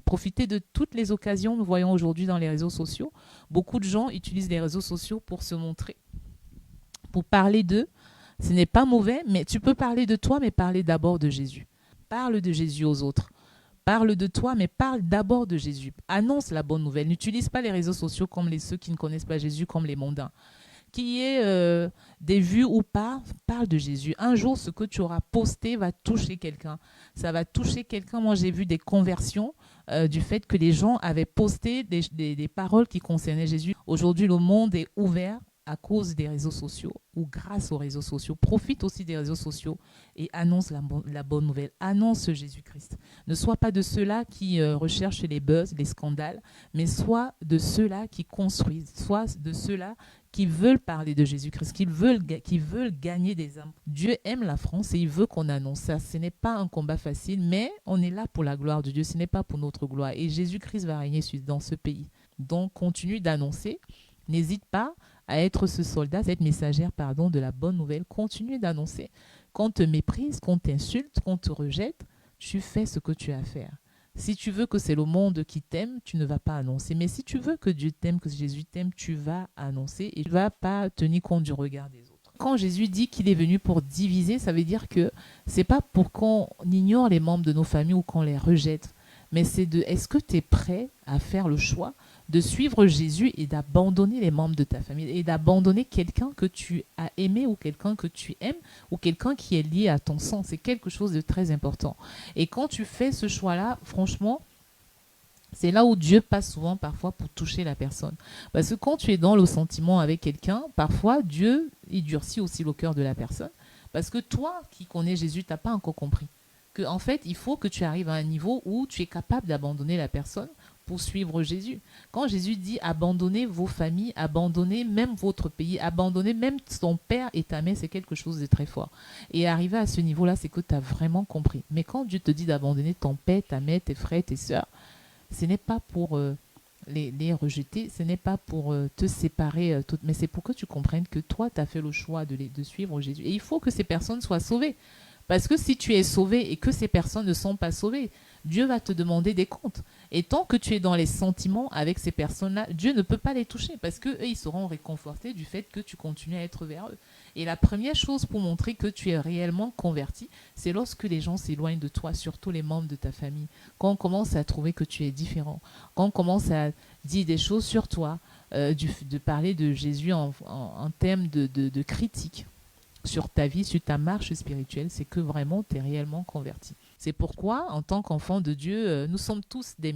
profiter de toutes les occasions. Nous voyons aujourd'hui dans les réseaux sociaux, beaucoup de gens utilisent les réseaux sociaux pour se montrer, pour parler d'eux. Ce n'est pas mauvais, mais tu peux parler de toi, mais parler d'abord de Jésus. Parle de Jésus aux autres. Parle de toi, mais parle d'abord de Jésus. Annonce la bonne nouvelle. N'utilise pas les réseaux sociaux comme ceux qui ne connaissent pas Jésus, comme les mondains. Qu'il y ait des vues ou pas, parle de Jésus. Un jour, ce que tu auras posté va toucher quelqu'un. Ça va toucher quelqu'un. Moi, j'ai vu des conversions du fait que les gens avaient posté des paroles qui concernaient Jésus. Aujourd'hui, le monde est ouvert à cause des réseaux sociaux ou grâce aux réseaux sociaux. Profite aussi des réseaux sociaux et annonce la bonne nouvelle. Annonce Jésus-Christ. Ne sois pas de ceux-là qui recherchent les buzz, les scandales, mais sois de ceux-là qui construisent. Sois de ceux-là qui veulent parler de Jésus-Christ, qui veulent gagner des âmes. Dieu aime la France et il veut qu'on annonce ça. Ce n'est pas un combat facile, mais on est là pour la gloire de Dieu. Ce n'est pas pour notre gloire. Et Jésus-Christ va régner dans ce pays. Donc, continue d'annoncer. N'hésite pas à être ce soldat, cette messagère, de la bonne nouvelle. Continue d'annoncer. Qu'on te méprise, qu'on t'insulte, qu'on te rejette, tu fais ce que tu as à faire. Si tu veux que c'est le monde qui t'aime, tu ne vas pas annoncer. Mais si tu veux que Dieu t'aime, que Jésus t'aime, tu vas annoncer et tu ne vas pas tenir compte du regard des autres. Quand Jésus dit qu'il est venu pour diviser, ça veut dire que ce n'est pas pour qu'on ignore les membres de nos familles ou qu'on les rejette. Mais c'est est-ce que tu es prêt à faire le choix de suivre Jésus et d'abandonner les membres de ta famille et d'abandonner quelqu'un que tu as aimé ou quelqu'un que tu aimes ou quelqu'un qui est lié à ton sang. C'est quelque chose de très important. Et quand tu fais ce choix-là, franchement, c'est là où Dieu passe souvent parfois pour toucher la personne. Parce que quand tu es dans le sentiment avec quelqu'un, parfois Dieu, il durcit aussi le cœur de la personne. Parce que toi qui connais Jésus, tu n'as pas encore compris que en fait, il faut que tu arrives à un niveau où tu es capable d'abandonner la personne pour suivre Jésus. Quand Jésus dit abandonnez vos familles, abandonnez même votre pays, abandonnez même ton père et ta mère, c'est quelque chose de très fort. Et arriver à ce niveau-là, c'est que tu as vraiment compris. Mais quand Dieu te dit d'abandonner ton père, ta mère, tes frères, tes sœurs, ce n'est pas pour les rejeter, ce n'est pas pour te séparer, mais c'est pour que tu comprennes que toi, tu as fait le choix de suivre Jésus. Et il faut que ces personnes soient sauvées. Parce que si tu es sauvé et que ces personnes ne sont pas sauvées, Dieu va te demander des comptes. Et tant que tu es dans les sentiments avec ces personnes-là, Dieu ne peut pas les toucher parce qu'eux, ils seront réconfortés du fait que tu continues à être vers eux. Et la première chose pour montrer que tu es réellement converti, c'est lorsque les gens s'éloignent de toi, surtout les membres de ta famille. Quand on commence à trouver que tu es différent, quand on commence à dire des choses sur toi, de parler de Jésus en termes de critique sur ta vie, sur ta marche spirituelle, c'est que vraiment tu es réellement converti. C'est pourquoi, en tant qu'enfant de Dieu, nous sommes tous des